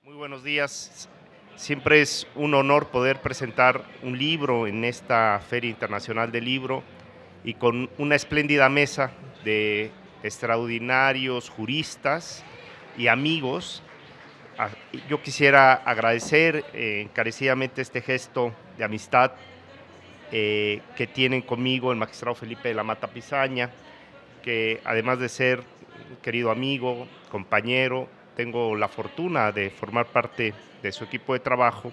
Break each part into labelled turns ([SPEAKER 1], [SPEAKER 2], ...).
[SPEAKER 1] Muy buenos días. Siempre es un honor poder presentar un libro en esta Feria Internacional del Libro y con una espléndida mesa de extraordinarios juristas y amigos. Yo quisiera agradecer encarecidamente este gesto de amistad que tienen conmigo el magistrado Felipe de la Mata Pizaña, que además de ser un querido amigo, compañero, tengo la fortuna de formar parte de su equipo de trabajo,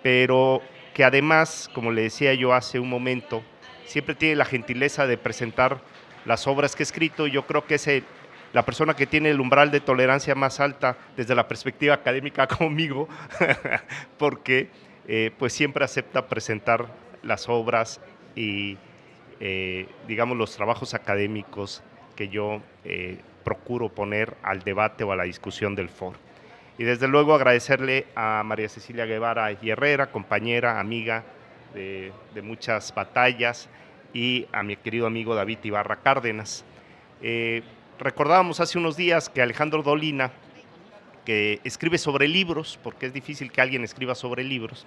[SPEAKER 1] pero que además, como le decía yo hace un momento, siempre tiene la gentileza de presentar las obras que he escrito. Yo creo que es la persona que tiene el umbral de tolerancia más alta desde la perspectiva académica conmigo, porque pues siempre acepta presentar las obras y digamos los trabajos académicos que yo procuro poner al debate o a la discusión del foro. Y desde luego agradecerle a María Cecilia Guevara y Herrera, compañera, amiga de muchas batallas, y a mi querido amigo David Ibarra Cárdenas. Recordábamos hace unos días que Alejandro Dolina, que escribe sobre libros, porque es difícil que alguien escriba sobre libros,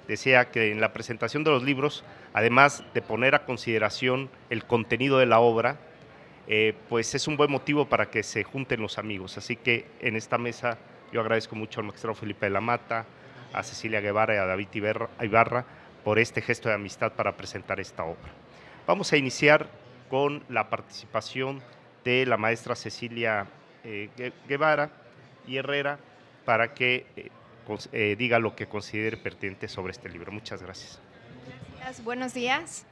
[SPEAKER 1] decía que en la presentación de los libros, además de poner a consideración el contenido de la obra, pues es un buen motivo para que se junten los amigos. Así que en esta mesa yo agradezco mucho al magistrado Felipe de la Mata, a Cecilia Guevara y a David Ibarra por este gesto de amistad para presentar esta obra. Vamos a iniciar con la participación de la maestra Cecilia Guevara y Herrera para que diga lo que considere pertinente sobre este libro. Muchas gracias.
[SPEAKER 2] Gracias, buenos días.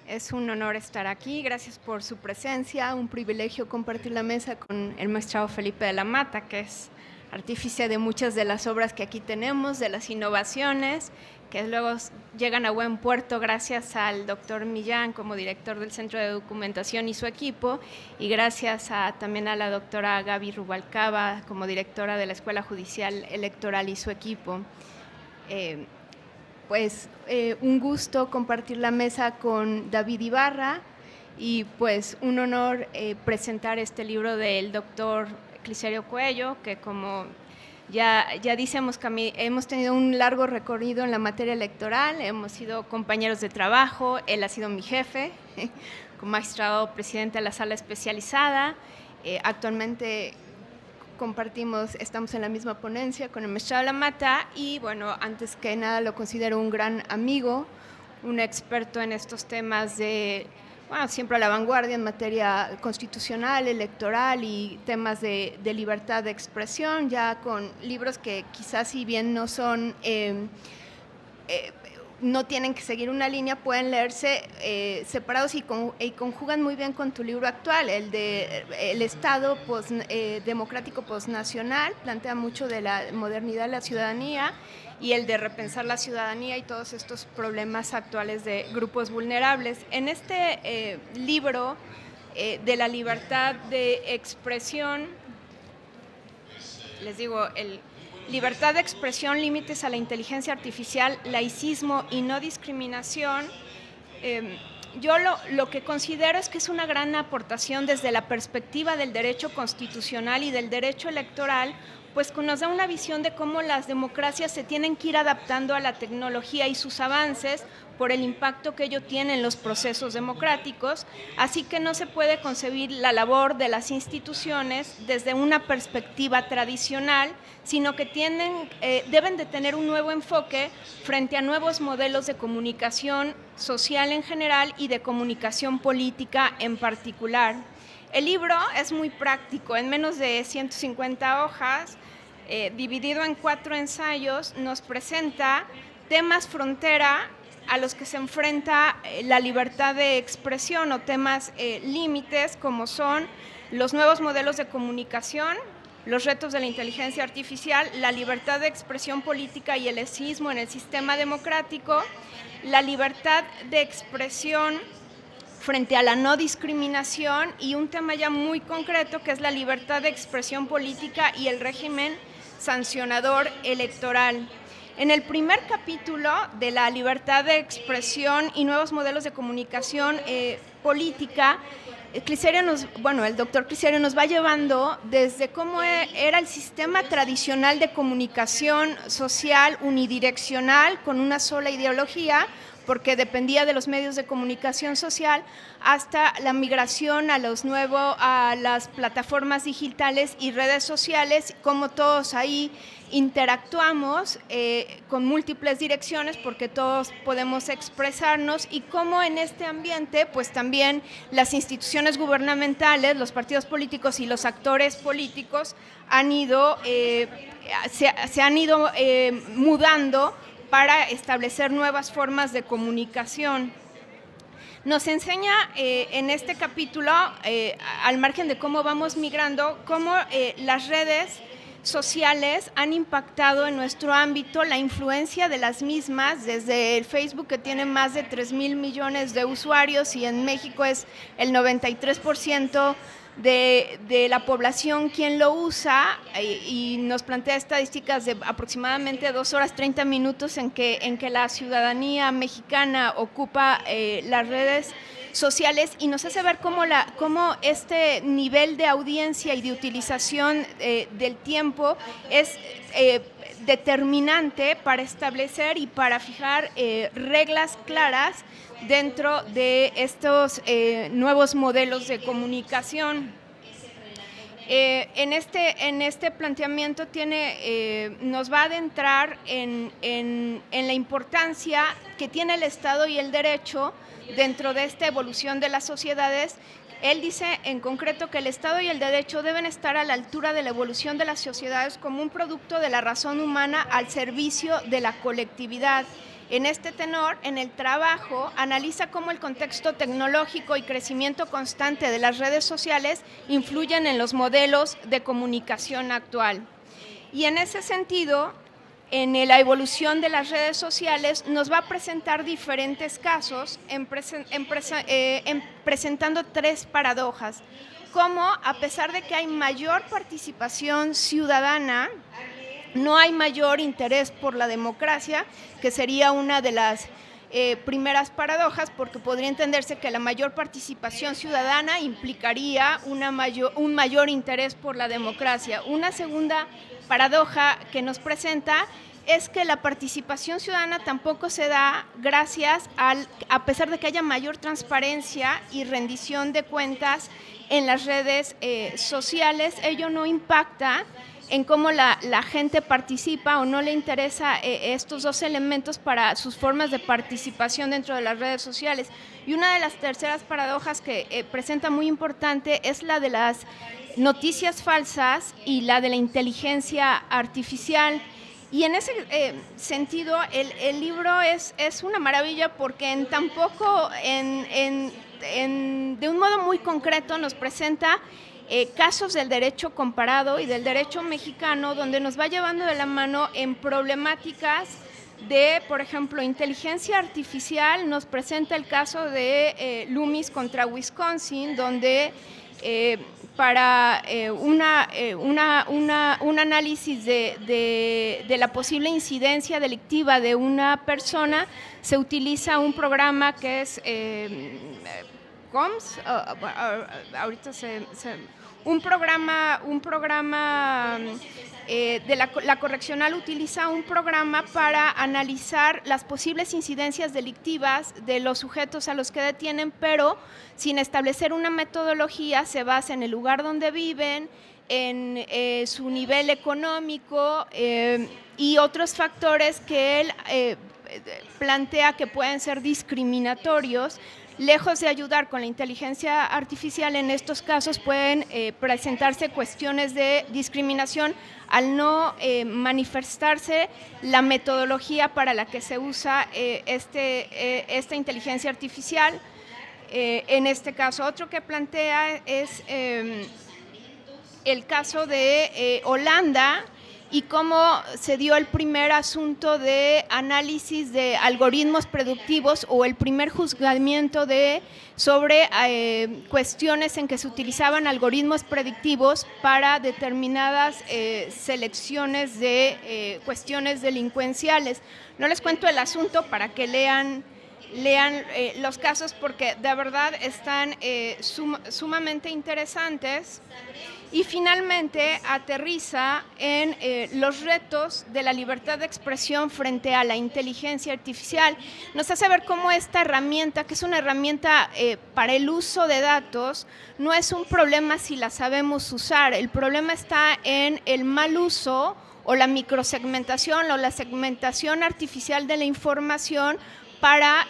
[SPEAKER 2] Es un honor estar aquí. Gracias por su presencia. Un privilegio compartir la mesa con el magistrado Felipe de la Mata, que es artífice de muchas de las obras que aquí tenemos, de las innovaciones, que luego llegan a buen puerto gracias al doctor Millán como director del Centro de Documentación y su equipo, y gracias también a la doctora Gaby Rubalcaba como directora de la Escuela Judicial Electoral y su equipo. Un gusto compartir la mesa con David Ibarra y pues un honor presentar este libro del doctor Clicerio Coello, que como ya decimos, hemos tenido un largo recorrido en la materia electoral, hemos sido compañeros de trabajo, él ha sido mi jefe, como magistrado presidente de la sala especializada, actualmente estamos en la misma ponencia con el magistrado de la Mata y bueno, antes que nada lo considero un gran amigo, un experto en estos temas siempre a la vanguardia en materia constitucional, electoral y temas de libertad de expresión, ya con libros que quizás si bien no son no tienen que seguir una línea, pueden leerse separados y conjugan muy bien con tu libro actual, el de El Estado democrático postnacional, plantea mucho de la modernidad de la ciudadanía, y el de repensar la ciudadanía y todos estos problemas actuales de grupos vulnerables. En este libro de la libertad de expresión, les digo, libertad de expresión, límites a la inteligencia artificial, laicismo y no discriminación. Yo lo que considero es que es una gran aportación desde la perspectiva del derecho constitucional y del derecho electoral, pues que nos da una visión de cómo las democracias se tienen que ir adaptando a la tecnología y sus avances por el impacto que ello tiene en los procesos democráticos, así que no se puede concebir la labor de las instituciones desde una perspectiva tradicional, sino que deben de tener un nuevo enfoque frente a nuevos modelos de comunicación social en general y de comunicación política en particular. El libro es muy práctico, en menos de 150 hojas, dividido en 4 ensayos, nos presenta temas frontera a los que se enfrenta la libertad de expresión o temas límites como son los nuevos modelos de comunicación, los retos de la inteligencia artificial, la libertad de expresión política y el laicismo en el sistema democrático, la libertad de expresión frente a la no discriminación y un tema ya muy concreto que es la libertad de expresión política y el régimen sancionador electoral. En el primer capítulo de la libertad de expresión y nuevos modelos de comunicación política, el doctor Cliserio nos va llevando desde cómo era el sistema tradicional de comunicación social unidireccional con una sola ideología, porque dependía de los medios de comunicación social, hasta la migración a las plataformas digitales y redes sociales, cómo todos ahí interactuamos con múltiples direcciones porque todos podemos expresarnos, y cómo en este ambiente pues también las instituciones gubernamentales, los partidos políticos y los actores políticos se han ido mudando para establecer nuevas formas de comunicación. Nos enseña en este capítulo, al margen de cómo vamos migrando, cómo las redes sociales han impactado en nuestro ámbito, la influencia de las mismas, desde el Facebook, que tiene más de 3,000 millones de usuarios y en México es el 93% de la población quien lo usa, y nos plantea estadísticas de aproximadamente 2 horas 30 minutos en que la ciudadanía mexicana ocupa las redes sociales, y nos hace ver cómo este nivel de audiencia y de utilización del tiempo es determinante para establecer y para fijar reglas claras dentro de estos nuevos modelos de comunicación. En este planteamiento nos va a adentrar en la importancia que tiene el Estado y el derecho dentro de esta evolución de las sociedades. Él dice en concreto que el Estado y el derecho deben estar a la altura de la evolución de las sociedades como un producto de la razón humana al servicio de la colectividad. En este tenor, en el trabajo, analiza cómo el contexto tecnológico y crecimiento constante de las redes sociales influyen en los modelos de comunicación actual. Y en ese sentido, en la evolución de las redes sociales, nos va a presentar diferentes casos, presentando 3 paradojas. Cómo, a pesar de que hay mayor participación ciudadana, no hay mayor interés por la democracia, que sería una de las primeras paradojas, porque podría entenderse que la mayor participación ciudadana implicaría un mayor interés por la democracia. Una segunda paradoja que nos presenta es que la participación ciudadana tampoco se da gracias a pesar de que haya mayor transparencia y rendición de cuentas en las redes sociales, ello no impacta en cómo la gente participa, o no le interesa estos 2 elementos para sus formas de participación dentro de las redes sociales. Y una de las terceras paradojas que presenta muy importante es la de las noticias falsas y la de la inteligencia artificial. Y en ese sentido, el libro es una maravilla, porque de un modo muy concreto nos presenta casos del derecho comparado y del derecho mexicano, donde nos va llevando de la mano en problemáticas de, por ejemplo, inteligencia artificial. Nos presenta el caso de Loomis contra Wisconsin, donde para un análisis de la posible incidencia delictiva de una persona se utiliza un programa que es COMS, ahorita un programa de la correccional utiliza un programa para analizar las posibles incidencias delictivas de los sujetos a los que detienen, pero sin establecer una metodología. Se basa en el lugar donde viven, en su nivel económico y otros factores que él plantea que pueden ser discriminatorios. Lejos de ayudar con la inteligencia artificial, en estos casos pueden presentarse cuestiones de discriminación al no manifestarse la metodología para la que se usa esta inteligencia artificial. En este caso, otro que plantea es el caso de Holanda, y cómo se dio el primer asunto de análisis de algoritmos predictivos, o el primer juzgamiento sobre cuestiones en que se utilizaban algoritmos predictivos para determinadas selecciones de cuestiones delincuenciales. No les cuento el asunto para que lean lean los casos porque de verdad están sumamente interesantes. Y finalmente aterriza en los retos de la libertad de expresión frente a la inteligencia artificial. Nos hace ver cómo esta herramienta, que es una herramienta para el uso de datos, no es un problema si la sabemos usar. El problema está en el mal uso o la microsegmentación o la segmentación artificial de la información para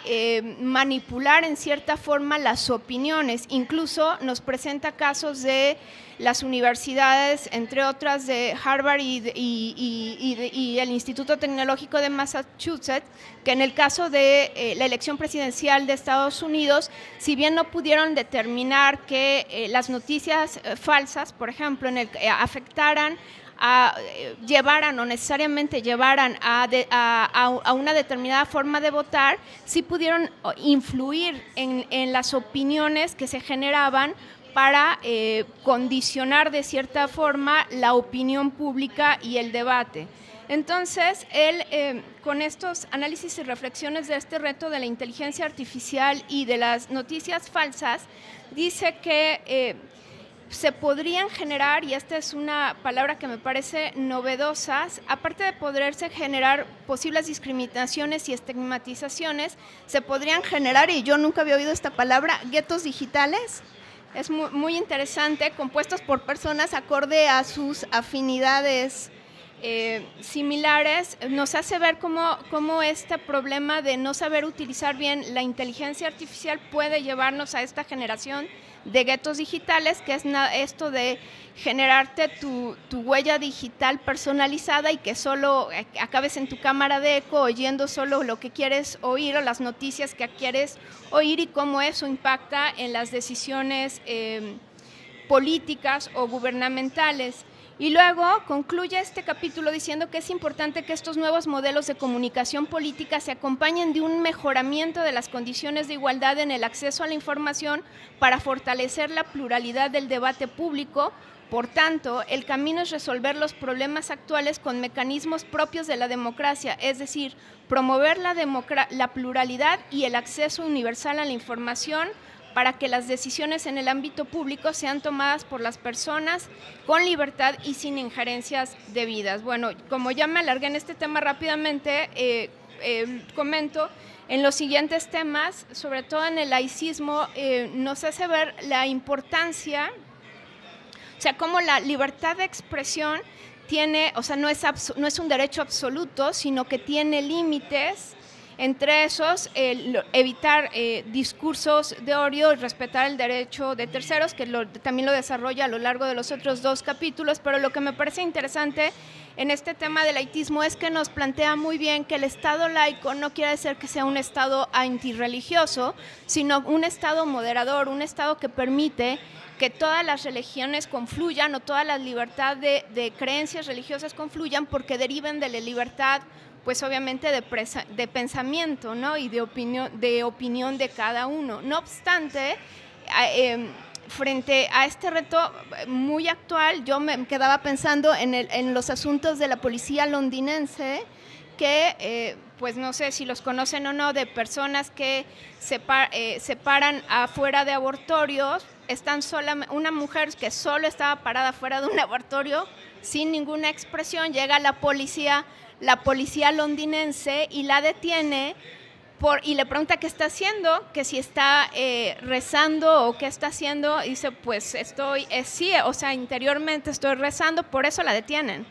[SPEAKER 2] manipular en cierta forma las opiniones. Incluso nos presenta casos de las universidades, entre otras de Harvard y el Instituto Tecnológico de Massachusetts, que en el caso de la elección presidencial de Estados Unidos, si bien no pudieron determinar que las noticias falsas, por ejemplo, afectaran llevaran o necesariamente llevaran a una determinada forma de votar, sí pudieron influir en las opiniones que se generaban para condicionar de cierta forma la opinión pública y el debate. Entonces, él, con estos análisis y reflexiones de este reto de la inteligencia artificial y de las noticias falsas, dice que se podrían generar, y esta es una palabra que me parece novedosa, aparte de poderse generar posibles discriminaciones y estigmatizaciones, se podrían generar, y yo nunca había oído esta palabra, guetos digitales. Es muy interesante, compuestos por personas acorde a sus afinidades similares. Nos hace ver cómo este problema de no saber utilizar bien la inteligencia artificial puede llevarnos a esta generación de guetos digitales, que es esto de generarte tu huella digital personalizada y que solo acabes en tu cámara de eco oyendo solo lo que quieres oír o las noticias que quieres oír, y cómo eso impacta en las decisiones políticas o gubernamentales. Y luego concluye este capítulo diciendo que es importante que estos nuevos modelos de comunicación política se acompañen de un mejoramiento de las condiciones de igualdad en el acceso a la información para fortalecer la pluralidad del debate público. Por tanto, el camino es resolver los problemas actuales con mecanismos propios de la democracia, es decir, promover la pluralidad y el acceso universal a la información, para que las decisiones en el ámbito público sean tomadas por las personas con libertad y sin injerencias debidas. Bueno, como ya me alargué en este tema rápidamente, comento en los siguientes temas, sobre todo en el laicismo, nos hace ver la importancia, o sea, cómo la libertad de expresión tiene, o sea, no es un derecho absoluto, sino que tiene límites. Entre esos, evitar discursos de odio y respetar el derecho de terceros, que también lo desarrolla a lo largo de los otros dos capítulos, pero lo que me parece interesante en este tema del laicismo es que nos plantea muy bien que el Estado laico no quiere decir que sea un Estado antirreligioso, sino un Estado moderador, un Estado que permite que todas las religiones confluyan o toda la libertad de creencias religiosas confluyan, porque deriven de la libertad, pues obviamente de pensamiento, ¿no? Y de opinión de cada uno. No obstante, frente a este reto muy actual, yo me quedaba pensando en los asuntos de la policía londinense, que pues no sé si los conocen o no, de personas que se paran afuera de abortorios. Una mujer que solo estaba parada fuera de un abortorio sin ninguna expresión, llega la policía londinense y la detiene y le pregunta qué está haciendo, que si está rezando o qué está haciendo. Y dice, pues sí, o sea, interiormente estoy rezando, por eso la detienen.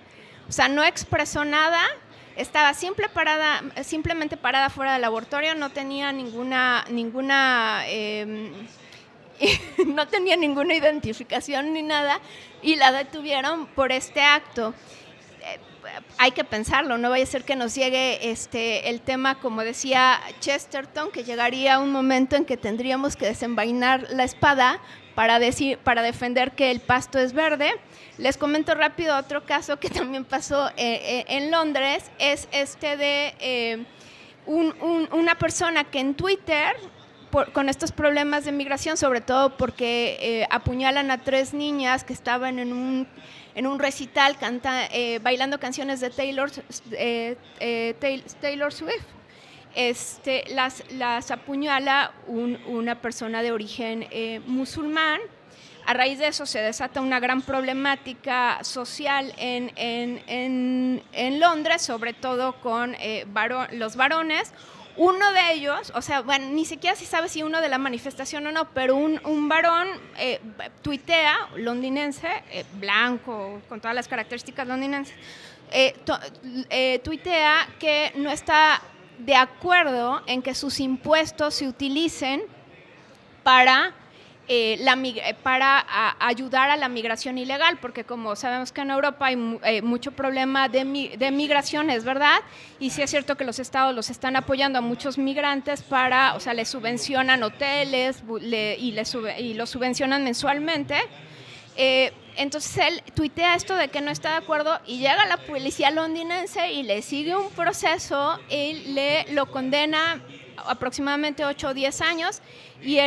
[SPEAKER 2] O sea, no expresó nada, estaba simplemente parada fuera del laboratorio, no tenía no tenía ninguna identificación ni nada, y la detuvieron por este acto. Hay que pensarlo, no vaya a ser que nos llegue el tema, como decía Chesterton, que llegaría un momento en que tendríamos que desenvainar la espada para defender que el pasto es verde. Les comento rápido otro caso que también pasó en Londres, es de una persona que en Twitter, con estos problemas de migración, sobre todo porque apuñalan a 3 niñas que estaban en un recital bailando canciones de Taylor Swift. las apuñala una persona de origen musulmán. A raíz de eso se desata una gran problemática social en Londres, sobre todo con los varones. Uno de ellos, o sea, bueno, ni siquiera se sabe si uno de la manifestación o no, pero un varón tuitea, londinense, blanco, con todas las características londinenses, tuitea que no está de acuerdo en que sus impuestos se utilicen para ayudar a la migración ilegal, porque como sabemos que en Europa hay mucho problema de migración, es verdad, y sí es cierto que los estados los están apoyando a muchos migrantes o sea, les subvencionan hoteles y los subvencionan mensualmente. Entonces él tuitea esto de que no está de acuerdo y llega la policía londinense y le sigue un proceso y lo condena aproximadamente 8 o 10 años y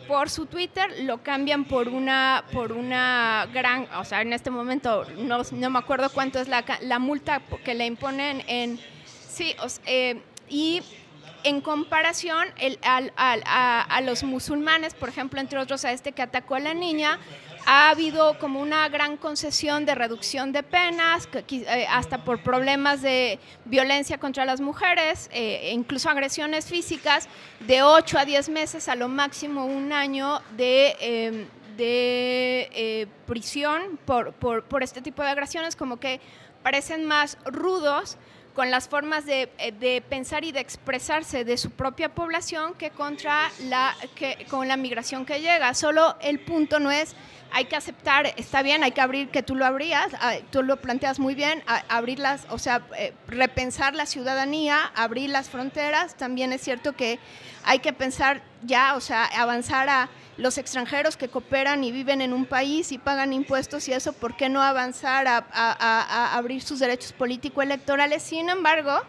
[SPEAKER 2] por su Twitter lo cambian por una gran, o sea, en este momento no me acuerdo cuánto es la multa que le imponen y en comparación a los musulmanes, por ejemplo, entre otros a que atacó a la niña, ha habido como una gran concesión de reducción de penas, hasta por problemas de violencia contra las mujeres, incluso agresiones físicas, de 8 a 10 meses, a lo máximo 1 año de prisión por este tipo de agresiones, como que parecen más rudos con las formas de pensar y de expresarse de su propia población que con la migración que llega. Solo el punto no es hay que aceptar, está bien, hay que abrir, que tú lo planteas muy bien, abrirlas, o sea, repensar la ciudadanía, abrir las fronteras. También es cierto que hay que pensar ya, o sea, avanzar a los extranjeros que cooperan y viven en un país y pagan impuestos y eso, ¿por qué no avanzar a abrir sus derechos político-electorales? Sin embargo,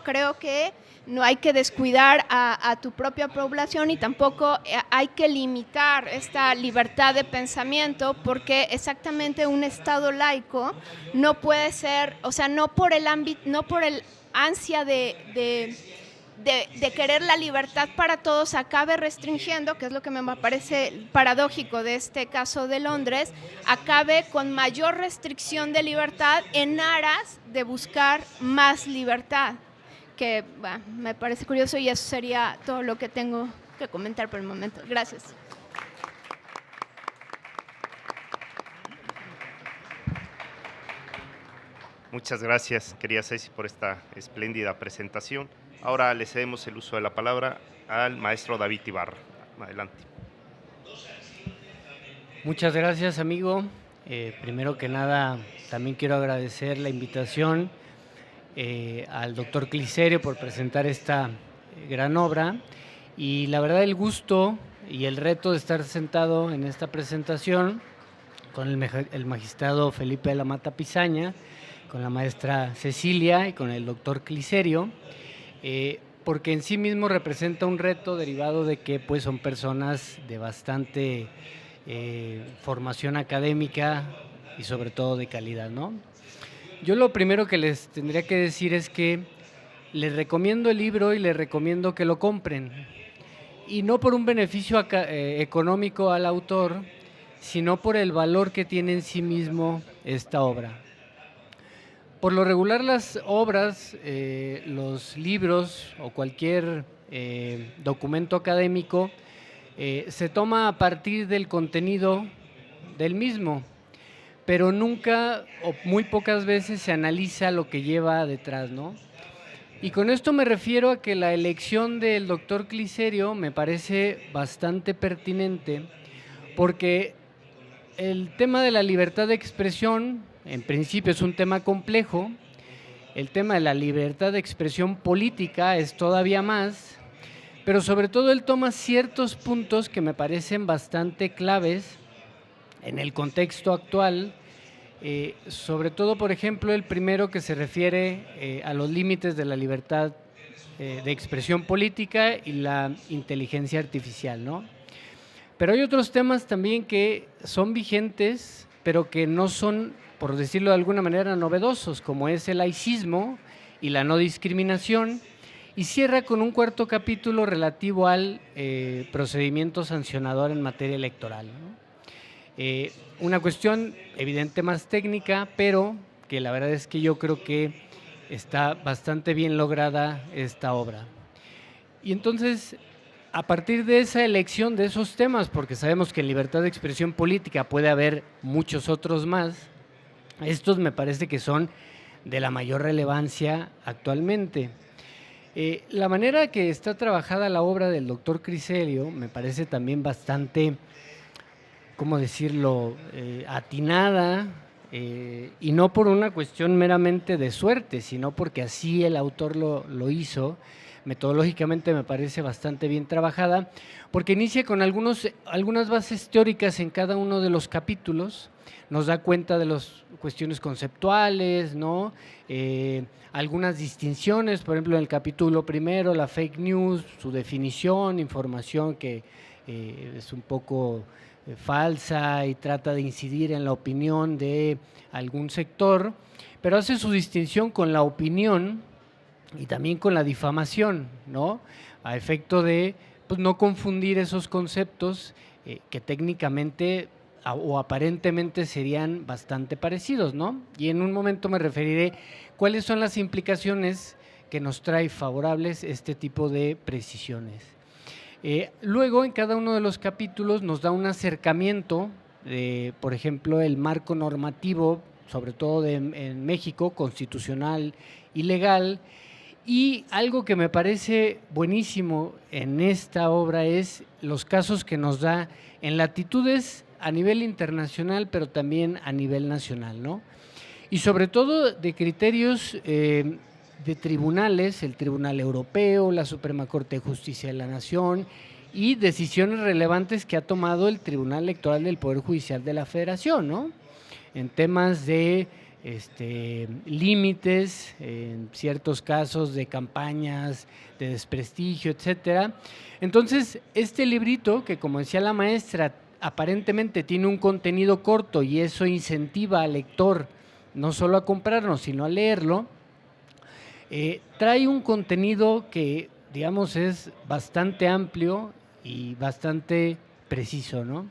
[SPEAKER 2] creo que no hay que descuidar a tu propia población y tampoco hay que limitar esta libertad de pensamiento, porque exactamente un Estado laico no puede ser, o sea, no por el ansia de querer la libertad para todos acabe restringiendo, que es lo que me parece paradójico de este caso de Londres, acabe con mayor restricción de libertad en aras de buscar más libertad, que me parece curioso, y eso sería todo lo que tengo que comentar por el momento. Gracias.
[SPEAKER 1] Muchas gracias, querida Ceci, por esta espléndida presentación. Ahora le cedemos el uso de la palabra al maestro David Ibarra. Adelante.
[SPEAKER 3] Muchas gracias, amigo. Primero que nada, también quiero agradecer la invitación al doctor Cliserio por presentar esta gran obra, y la verdad el gusto y el reto de estar sentado en esta presentación con el magistrado Felipe de la Mata Pizaña, con la maestra Cecilia y con el doctor Cliserio, porque en sí mismo representa un reto derivado de que pues, son personas de bastante formación académica y sobre todo de calidad, ¿no? Yo lo primero que les tendría que decir es que les recomiendo el libro y les recomiendo que lo compren, y no por un beneficio económico al autor, sino por el valor que tiene en sí mismo esta obra. Por lo regular las obras, los libros o cualquier documento académico se toma a partir del contenido del mismo, pero nunca o muy pocas veces se analiza lo que lleva detrás, ¿no? Y con esto me refiero a que la elección del doctor Cliserio me parece bastante pertinente, porque el tema de la libertad de expresión, en principio, es un tema complejo. El tema de la libertad de expresión política es todavía más, pero sobre todo él toma ciertos puntos que me parecen bastante claves en el contexto actual, sobre todo, por ejemplo, el primero que se refiere a los límites de la libertad de expresión política y la inteligencia artificial, ¿no? Pero hay otros temas también que son vigentes, pero que no son, por decirlo de alguna manera, novedosos, como es el laicismo y la no discriminación, y cierra con un cuarto capítulo relativo al procedimiento sancionador en materia electoral, ¿no? Una cuestión evidente más técnica, pero que la verdad es que yo creo que está bastante bien lograda esta obra. Y entonces, a partir de esa elección de esos temas, porque sabemos que en libertad de expresión política puede haber muchos otros más, estos me parece que son de la mayor relevancia actualmente. La manera que está trabajada la obra del doctor Criselio me parece también bastante, ¿cómo decirlo?, atinada, y no por una cuestión meramente de suerte, sino porque así el autor lo hizo. Metodológicamente me parece bastante bien trabajada, porque inicia con algunas bases teóricas en cada uno de los capítulos, nos da cuenta de las cuestiones conceptuales, ¿no? Algunas distinciones, por ejemplo, en el capítulo primero, la fake news, su definición, información que es un poco falsa y trata de incidir en la opinión de algún sector, pero hace su distinción con la opinión y también con la difamación, ¿no? A efecto de pues, no confundir esos conceptos que técnicamente o aparentemente serían bastante parecidos, ¿no? Y en un momento me referiré cuáles son las implicaciones que nos trae favorables este tipo de precisiones. Luego, en cada uno de los capítulos nos da un acercamiento, por ejemplo, el marco normativo, sobre todo en México, constitucional y legal. Y algo que me parece buenísimo en esta obra es los casos que nos da en latitudes a nivel internacional, pero también a nivel nacional, ¿no? Y sobre todo de criterios de tribunales, el Tribunal Europeo, la Suprema Corte de Justicia de la Nación y decisiones relevantes que ha tomado el Tribunal Electoral del Poder Judicial de la Federación, ¿no? En temas de límites, en ciertos casos de campañas de desprestigio, etcétera. Entonces, este librito, que como decía la maestra, aparentemente tiene un contenido corto y eso incentiva al lector no solo a comprarlo, sino a leerlo, trae un contenido que, digamos, es bastante amplio y bastante preciso, ¿no?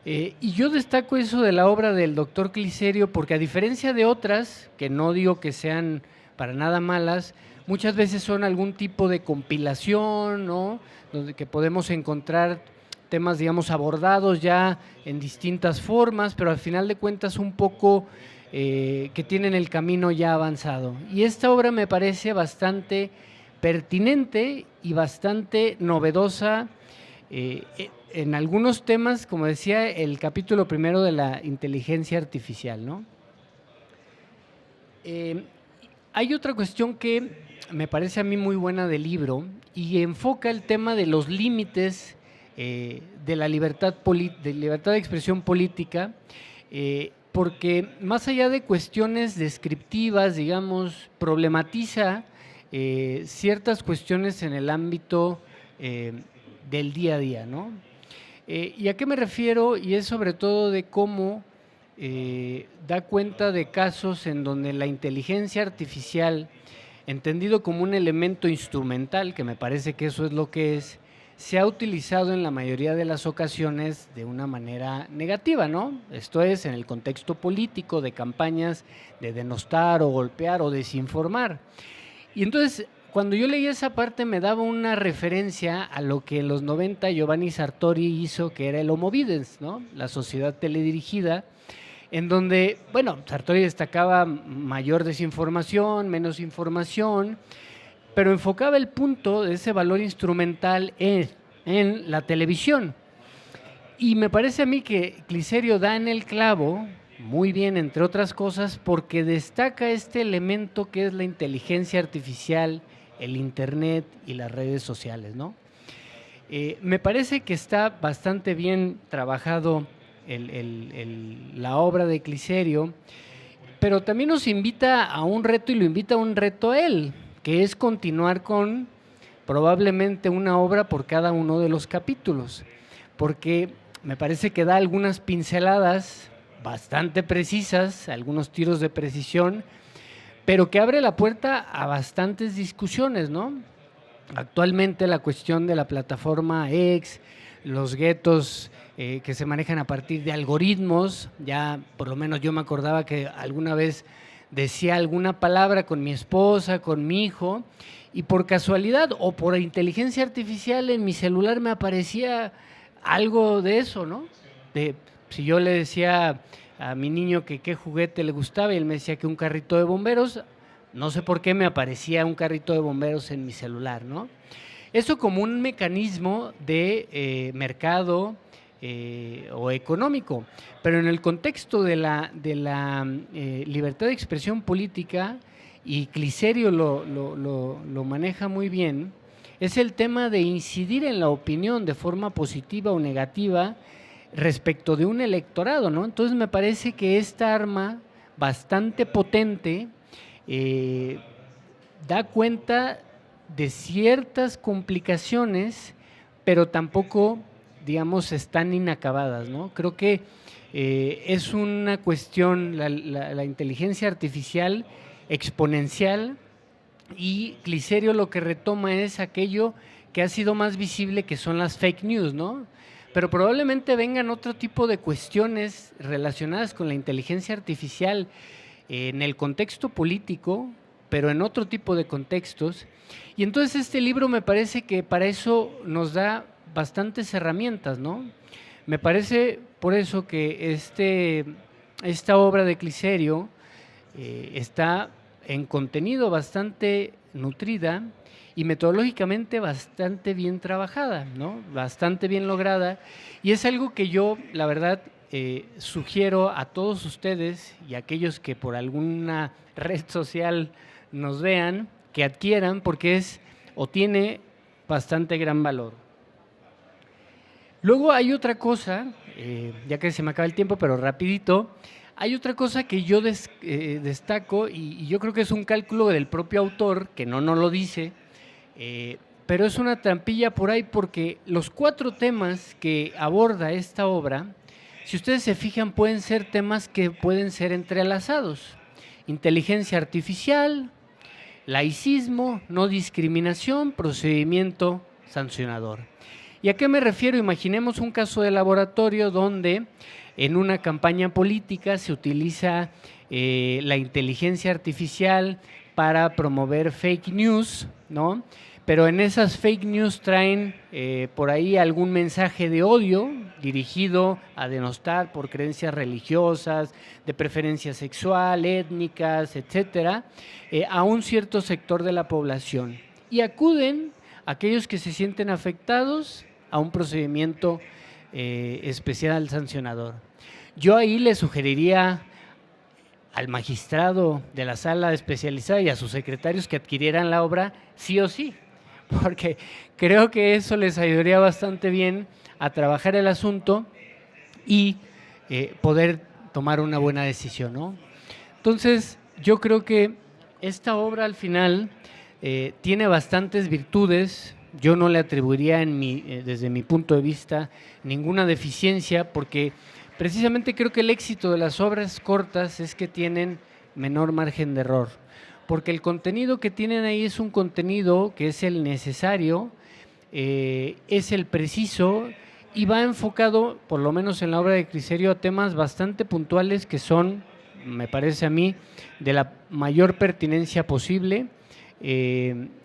[SPEAKER 3] Y yo destaco eso de la obra del doctor Cliserio porque a diferencia de otras, que no digo que sean para nada malas, muchas veces son algún tipo de compilación, ¿no? Donde que podemos encontrar temas, digamos, abordados ya en distintas formas, pero al final de cuentas un poco que tienen el camino ya avanzado. Y esta obra me parece bastante pertinente y bastante novedosa en algunos temas, como decía, el capítulo primero de la inteligencia artificial, ¿no? Hay otra cuestión que me parece a mí muy buena del libro y enfoca el tema de los límites de la libertad de expresión política, porque más allá de cuestiones descriptivas, digamos, problematiza ciertas cuestiones en el ámbito del día a día, ¿no? ¿Y a qué me refiero? Y es sobre todo de cómo da cuenta de casos en donde la inteligencia artificial, entendido como un elemento instrumental, que me parece que eso es lo que es, se ha utilizado en la mayoría de las ocasiones de una manera negativa, ¿no? Esto es, en el contexto político de campañas de denostar o golpear o desinformar. Y entonces, cuando yo leí esa parte me daba una referencia a lo que en los 90 Giovanni Sartori hizo, que era el Homo Videns, ¿no? La sociedad teledirigida, en donde, bueno, Sartori destacaba mayor desinformación, menos información, pero enfocaba el punto de ese valor instrumental en la televisión. Y me parece a mí que Cliserio da en el clavo, muy bien, entre otras cosas, porque destaca este elemento que es la inteligencia artificial, el internet y las redes sociales, ¿no? Me parece que está bastante bien trabajado la obra de Cliserio, pero también nos invita a un reto y lo invita a un reto a él, que es continuar con probablemente una obra por cada uno de los capítulos, porque me parece que da algunas pinceladas bastante precisas, algunos tiros de precisión, pero que abre la puerta a bastantes discusiones, ¿no? Actualmente la cuestión de la plataforma X, los guetos que se manejan a partir de algoritmos, ya por lo menos yo me acordaba que alguna vez decía alguna palabra con mi esposa, con mi hijo, y por casualidad o por inteligencia artificial en mi celular me aparecía algo de eso, ¿no? Si yo le decía a mi niño que qué juguete le gustaba y él me decía que un carrito de bomberos, no sé por qué me aparecía un carrito de bomberos en mi celular, ¿no? Eso como un mecanismo de mercado o económico, pero en el contexto de la libertad de expresión política, y Cliserio lo maneja muy bien, es el tema de incidir en la opinión de forma positiva o negativa respecto de un electorado, ¿no? Entonces me parece que esta arma bastante potente da cuenta de ciertas complicaciones, pero tampoco, digamos, están inacabadas, ¿no? Creo que es una cuestión, la inteligencia artificial exponencial, y Cliserio lo que retoma es aquello que ha sido más visible, que son las fake news, ¿no? Pero probablemente vengan otro tipo de cuestiones relacionadas con la inteligencia artificial en el contexto político, pero en otro tipo de contextos. Y entonces este libro me parece que para eso nos da bastantes herramientas, ¿no? Me parece por eso que esta obra de Cliserio está en contenido bastante nutrida y metodológicamente bastante bien trabajada, ¿no? Bastante bien lograda, y es algo que yo, la verdad, sugiero a todos ustedes y a aquellos que por alguna red social nos vean, que adquieran, porque es o tiene bastante gran valor. Luego hay otra cosa, ya que se me acaba el tiempo, pero rapidito, hay otra cosa que yo destaco, y yo creo que es un cálculo del propio autor, que no nos lo dice, pero es una trampilla por ahí, porque los 4 temas que aborda esta obra, si ustedes se fijan, pueden ser temas que pueden ser entrelazados. Inteligencia artificial, laicismo, no discriminación, procedimiento sancionador. ¿Y a qué me refiero? Imaginemos un caso de laboratorio donde en una campaña política se utiliza la inteligencia artificial para promover fake news, ¿no? Pero en esas fake news traen por ahí algún mensaje de odio dirigido a denostar por creencias religiosas, de preferencia sexual, étnicas, etcétera, a un cierto sector de la población. Y acuden aquellos que se sienten afectados a un procedimiento especial sancionador. Yo ahí le sugeriría al magistrado de la sala especializada y a sus secretarios que adquirieran la obra sí o sí, porque creo que eso les ayudaría bastante bien a trabajar el asunto y poder tomar una buena decisión, ¿no? Entonces, yo creo que esta obra al final tiene bastantes virtudes. Yo no le atribuiría desde mi punto de vista ninguna deficiencia, porque precisamente creo que el éxito de las obras cortas es que tienen menor margen de error, porque el contenido que tienen ahí es un contenido que es el necesario, es el preciso, y va enfocado, por lo menos en la obra de Cliserio, a temas bastante puntuales que son, me parece a mí, de la mayor pertinencia posible.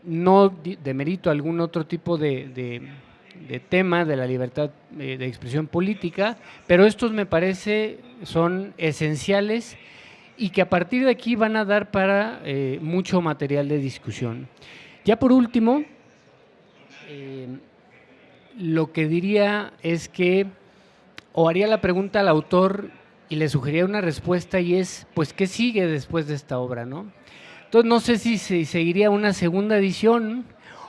[SPEAKER 3] No demerito algún otro tipo de tema de la libertad de expresión política, pero estos me parece son esenciales y que a partir de aquí van a dar para mucho material de discusión. Ya por último, lo que diría es que, o haría la pregunta al autor y le sugeriría una respuesta, y es, pues, ¿qué sigue después de esta obra, no? Entonces, no sé si seguiría una segunda edición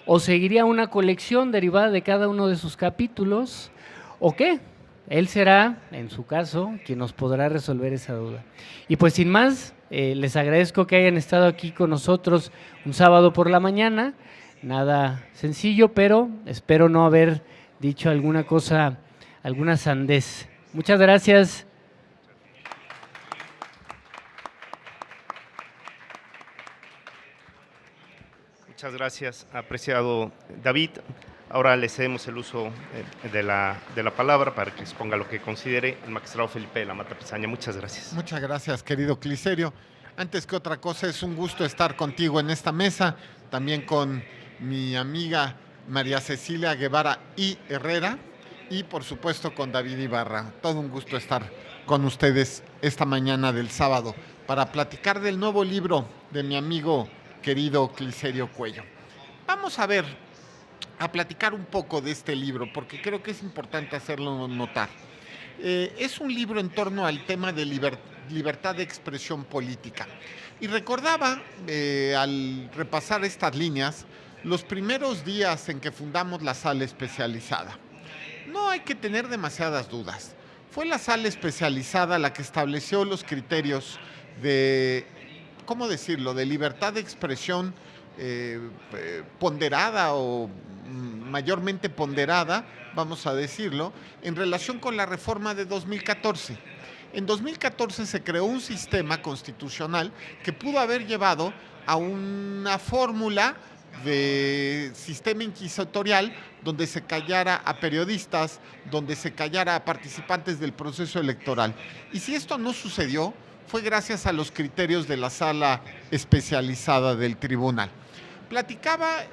[SPEAKER 3] o seguiría una colección derivada de cada uno de sus capítulos, o qué. Él será, en su caso, quien nos podrá resolver esa duda. Y pues sin más, les agradezco que hayan estado aquí con nosotros un sábado por la mañana. Nada sencillo, pero espero no haber dicho alguna cosa, alguna sandez. Muchas gracias.
[SPEAKER 1] Muchas gracias, apreciado David. Ahora le cedemos el uso de la palabra para que exponga lo que considere el magistrado Felipe de la Mata Pezaña. Muchas gracias.
[SPEAKER 4] Muchas gracias, querido Clicerio. Antes que otra cosa, es un gusto estar contigo en esta mesa, también con mi amiga María Cecilia Guevara y Herrera, y por supuesto con David Ibarra. Todo un gusto estar con ustedes esta mañana del sábado para platicar del nuevo libro de mi amigo querido Clicerio Cuello. Vamos a platicar un poco de este libro, porque creo que es importante hacerlo notar. Es un libro en torno al tema de libertad de expresión política. Y recordaba, al repasar estas líneas, los primeros días en que fundamos la sala especializada. No hay que tener demasiadas dudas. Fue la sala especializada la que estableció los criterios de, ¿cómo decirlo?, de libertad de expresión ponderada o mayormente ponderada, vamos a decirlo, en relación con la reforma de 2014. En 2014 se creó un sistema constitucional que pudo haber llevado a una fórmula de sistema inquisitorial donde se callara a periodistas, donde se callara a participantes del proceso electoral. Y si esto no sucedió, fue gracias a los criterios de la sala especializada del tribunal. Platicaba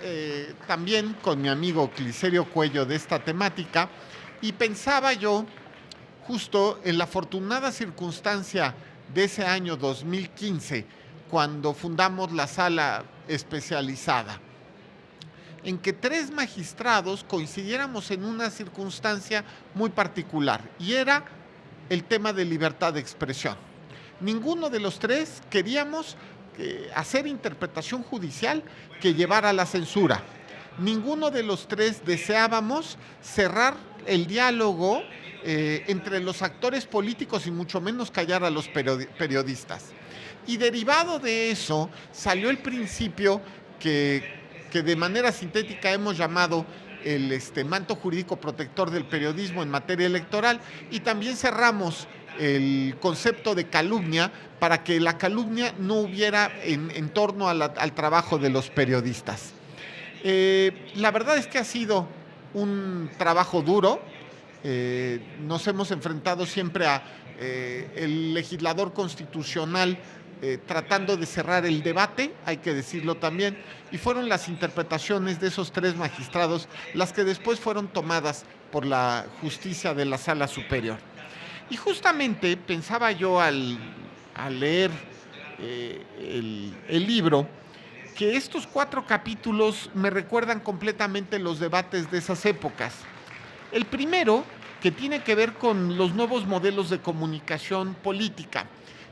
[SPEAKER 4] también con mi amigo Clicerio Cuello de esta temática y pensaba yo justo en la afortunada circunstancia de ese año 2015, cuando fundamos la sala especializada, en que 3 magistrados coincidiéramos en una circunstancia muy particular, y era el tema de libertad de expresión. Ninguno de los 3 queríamos hacer interpretación judicial que llevara a la censura. Ninguno de los 3 deseábamos cerrar el diálogo entre los actores políticos y mucho menos callar a los periodistas. Y derivado de eso salió el principio que de manera sintética hemos llamado el manto jurídico protector del periodismo en materia electoral, y también cerramos el concepto de calumnia para que la calumnia no hubiera en torno al trabajo de los periodistas. La verdad es que ha sido un trabajo duro. Nos hemos enfrentado siempre a el legislador constitucional tratando de cerrar el debate, hay que decirlo también, y fueron las interpretaciones de esos 3 magistrados las que después fueron tomadas por la justicia de la Sala Superior. Y justamente pensaba yo al leer el libro, que estos 4 capítulos me recuerdan completamente los debates de esas épocas. El primero, que tiene que ver con los nuevos modelos de comunicación política.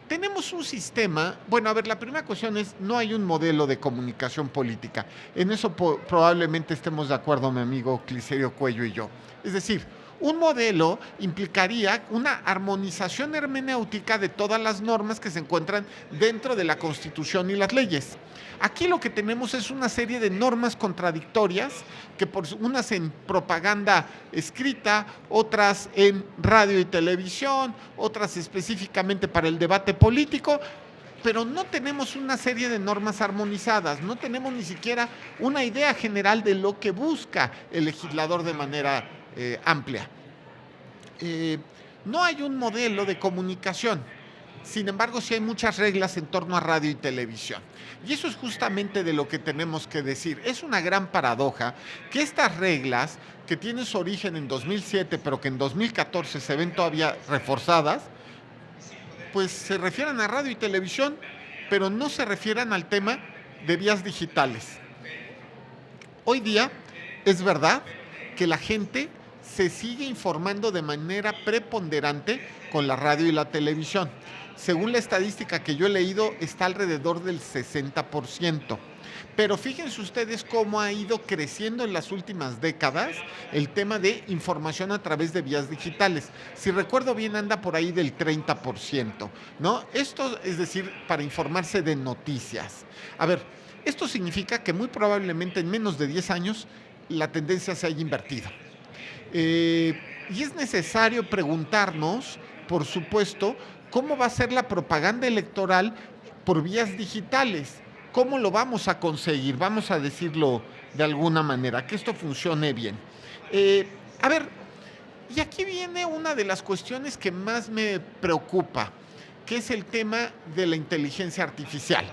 [SPEAKER 4] Tenemos un sistema, bueno, a ver, la primera cuestión es, no hay un modelo de comunicación política. En eso probablemente estemos de acuerdo mi amigo Clicerio Cuello y yo. Es decir, un modelo implicaría una armonización hermenéutica de todas las normas que se encuentran dentro de la Constitución y las leyes. Aquí lo que tenemos es una serie de normas contradictorias, que unas en propaganda escrita, otras en radio y televisión, otras específicamente para el debate político, pero no tenemos una serie de normas armonizadas, no tenemos ni siquiera una idea general de lo que busca el legislador de manera amplia. No hay un modelo de comunicación. Sin embargo, sí hay muchas reglas en torno a radio y televisión. Y eso es justamente de lo que tenemos que decir. Es una gran paradoja que estas reglas, que tienen su origen en 2007, pero que en 2014 se ven todavía reforzadas, pues se refieran a radio y televisión, pero no se refieran al tema de vías digitales. Hoy día es verdad que la gente se sigue informando de manera preponderante con la radio y la televisión. Según la estadística que yo he leído, está alrededor del 60%. Pero fíjense ustedes cómo ha ido creciendo en las últimas décadas el tema de información a través de vías digitales. Si recuerdo bien, anda por ahí del 30%, ¿no? Esto es decir, para informarse de noticias. A ver, esto significa que muy probablemente en menos de 10 años la tendencia se haya invertido. Y es necesario preguntarnos, por supuesto, cómo va a ser la propaganda electoral por vías digitales. ¿Cómo lo vamos a conseguir? Vamos a decirlo de alguna manera, que esto funcione bien. A ver, y aquí viene una de las cuestiones que más me preocupa, que es el tema de la inteligencia artificial.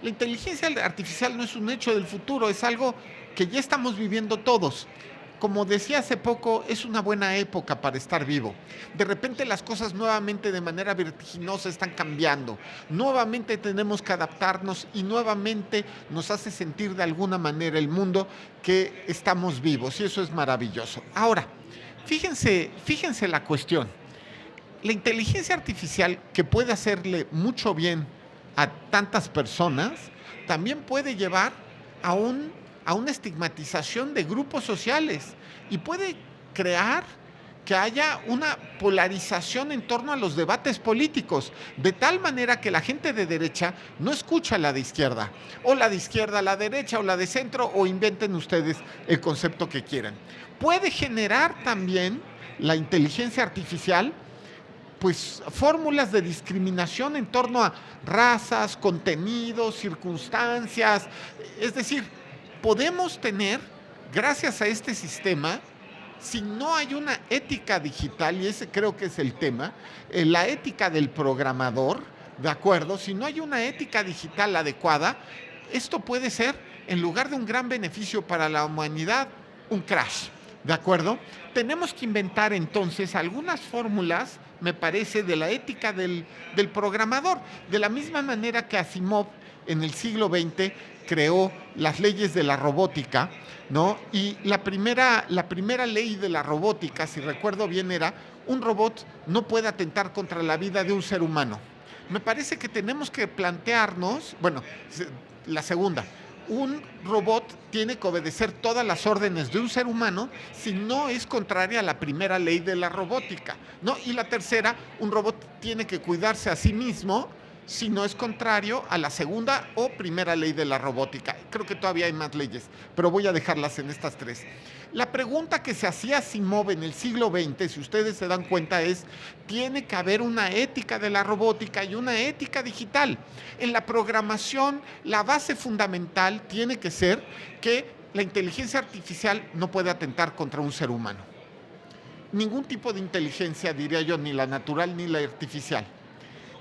[SPEAKER 4] La inteligencia artificial no es un hecho del futuro, es algo que ya estamos viviendo todos. Como decía hace poco, es una buena época para estar vivo. De repente las cosas nuevamente de manera vertiginosa están cambiando. Nuevamente tenemos que adaptarnos y nuevamente nos hace sentir de alguna manera el mundo que estamos vivos y eso es maravilloso. Ahora, fíjense la cuestión. La inteligencia artificial, que puede hacerle mucho bien a tantas personas, también puede llevar a una estigmatización de grupos sociales y puede crear que haya una polarización en torno a los debates políticos, de tal manera que la gente de derecha no escucha a la de izquierda, o la de izquierda a la derecha, o la de centro, o inventen ustedes el concepto que quieran. Puede generar también la inteligencia artificial pues fórmulas de discriminación en torno a razas, contenidos, circunstancias. Es decir, podemos tener, gracias a este sistema, si no hay una ética digital, y ese creo que es el tema, la ética del programador, ¿de acuerdo? Si no hay una ética digital adecuada, esto puede ser, en lugar de un gran beneficio para la humanidad, un crash, ¿de acuerdo? Tenemos que inventar entonces algunas fórmulas, me parece, de la ética del programador, de la misma manera que Asimov en el siglo XX creó las leyes de la robótica, ¿no? Y la primera ley de la robótica, si recuerdo bien, era un robot no puede atentar contra la vida de un ser humano. Me parece que tenemos que plantearnos, bueno, la segunda, un robot tiene que obedecer todas las órdenes de un ser humano si no es contraria a la primera ley de la robótica, ¿no? Y la tercera, un robot tiene que cuidarse a sí mismo si no es contrario a la segunda o primera ley de la robótica. Creo que todavía hay más leyes, pero voy a dejarlas en estas tres. La pregunta que se hacía Asimov en el siglo XX, si ustedes se dan cuenta, es: tiene que haber una ética de la robótica y una ética digital. En la programación, la base fundamental tiene que ser que la inteligencia artificial no puede atentar contra un ser humano. Ningún tipo de inteligencia, diría yo, ni la natural ni la artificial.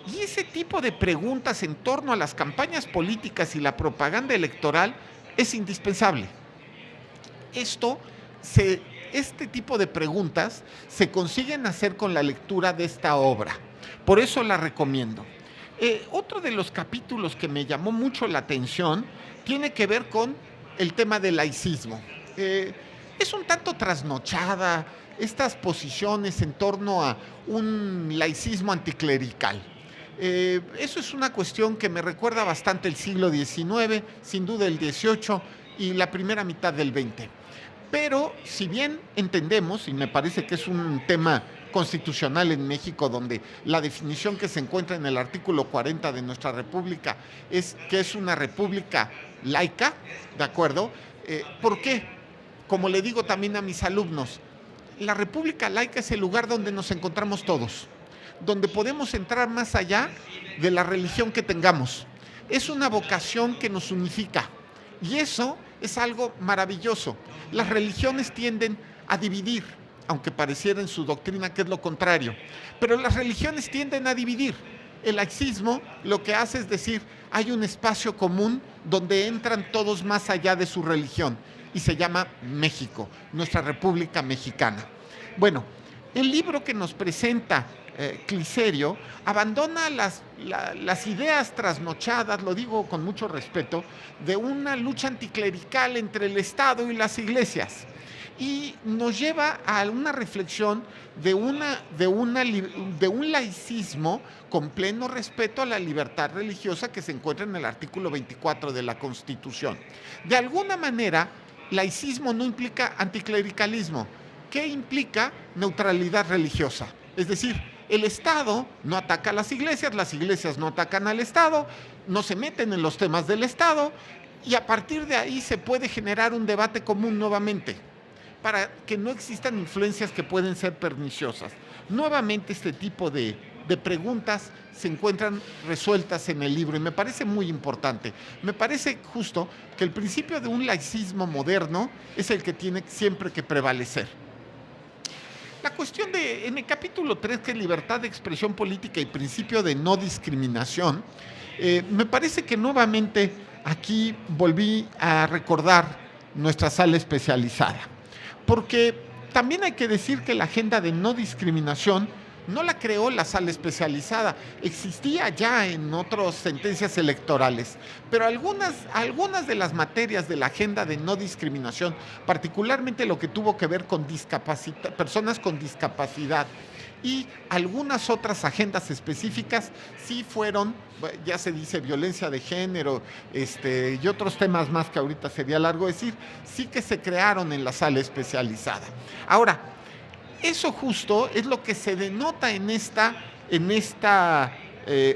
[SPEAKER 4] Y ese tipo de preguntas en torno a las campañas políticas y la propaganda electoral es indispensable. Este tipo de preguntas se consiguen hacer con la lectura de esta obra. Por eso la recomiendo. Otro de los capítulos que me llamó mucho la atención tiene que ver con el tema del laicismo. Es un tanto trasnochada estas posiciones en torno a un laicismo anticlerical. Eso es una cuestión que me recuerda bastante el siglo XIX, sin duda el XVIII y la primera mitad del XX. Pero si bien entendemos, y me parece que es un tema constitucional en México, donde la definición que se encuentra en el artículo 40 de nuestra república es que es una república laica, ¿de acuerdo? ¿Por qué? Como le digo también a mis alumnos, la república laica es el lugar donde nos encontramos todos, donde podemos entrar más allá de la religión que tengamos. Es una vocación que nos unifica y eso es algo maravilloso. Las religiones tienden a dividir, aunque pareciera en su doctrina que es lo contrario, pero las religiones tienden a dividir. El laicismo lo que hace es decir, hay un espacio común donde entran todos más allá de su religión y se llama México, nuestra República Mexicana. Bueno, el libro que nos presenta Cliserio abandona las ideas trasnochadas, lo digo con mucho respeto, de una lucha anticlerical entre el Estado y las iglesias y nos lleva a una reflexión de un laicismo con pleno respeto a la libertad religiosa que se encuentra en el artículo 24 de la Constitución. De alguna manera, laicismo no implica anticlericalismo. ¿Qué implica? Neutralidad religiosa. Es decir, el Estado no ataca a las iglesias no atacan al Estado, no se meten en los temas del Estado y a partir de ahí se puede generar un debate común nuevamente para que no existan influencias que pueden ser perniciosas. Nuevamente este tipo de de preguntas se encuentran resueltas en el libro y me parece muy importante. Me parece justo que el principio de un laicismo moderno es el que tiene siempre que prevalecer. La cuestión en el capítulo 3, que es libertad de expresión política y principio de no discriminación, me parece que nuevamente aquí volví a recordar nuestra sala especializada, porque también hay que decir que la agenda de no discriminación no la creó la sala especializada, existía ya en otras sentencias electorales, pero algunas de las materias de la agenda de no discriminación, particularmente lo que tuvo que ver con personas con discapacidad y algunas otras agendas específicas, sí fueron, ya se dice violencia de género, y otros temas más que ahorita sería largo decir, sí que se crearon en la sala especializada. Ahora, eso justo es lo que se denota en esta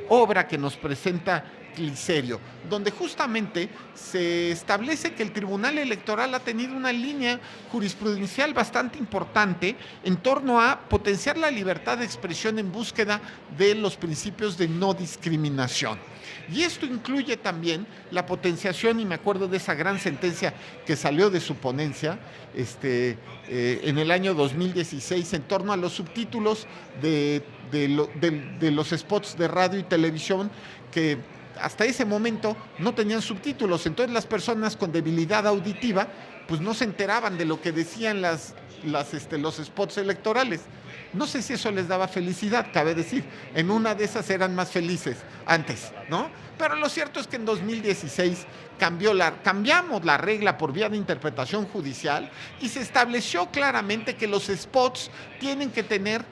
[SPEAKER 4] obra que nos presenta Cliserio, donde justamente se establece que el Tribunal Electoral ha tenido una línea jurisprudencial bastante importante en torno a potenciar la libertad de expresión en búsqueda de los principios de no discriminación. Y esto incluye también la potenciación, y me acuerdo de esa gran sentencia que salió de su ponencia en el año 2016 en torno a los subtítulos de los spots de radio y televisión que hasta ese momento no tenían subtítulos, entonces las personas con debilidad auditiva pues no se enteraban de lo que decían los spots electorales. No sé si eso les daba felicidad, cabe decir, en una de esas eran más felices antes, ¿no? Pero lo cierto es que en 2016 cambiamos la regla por vía de interpretación judicial y se estableció claramente que los spots tienen que tener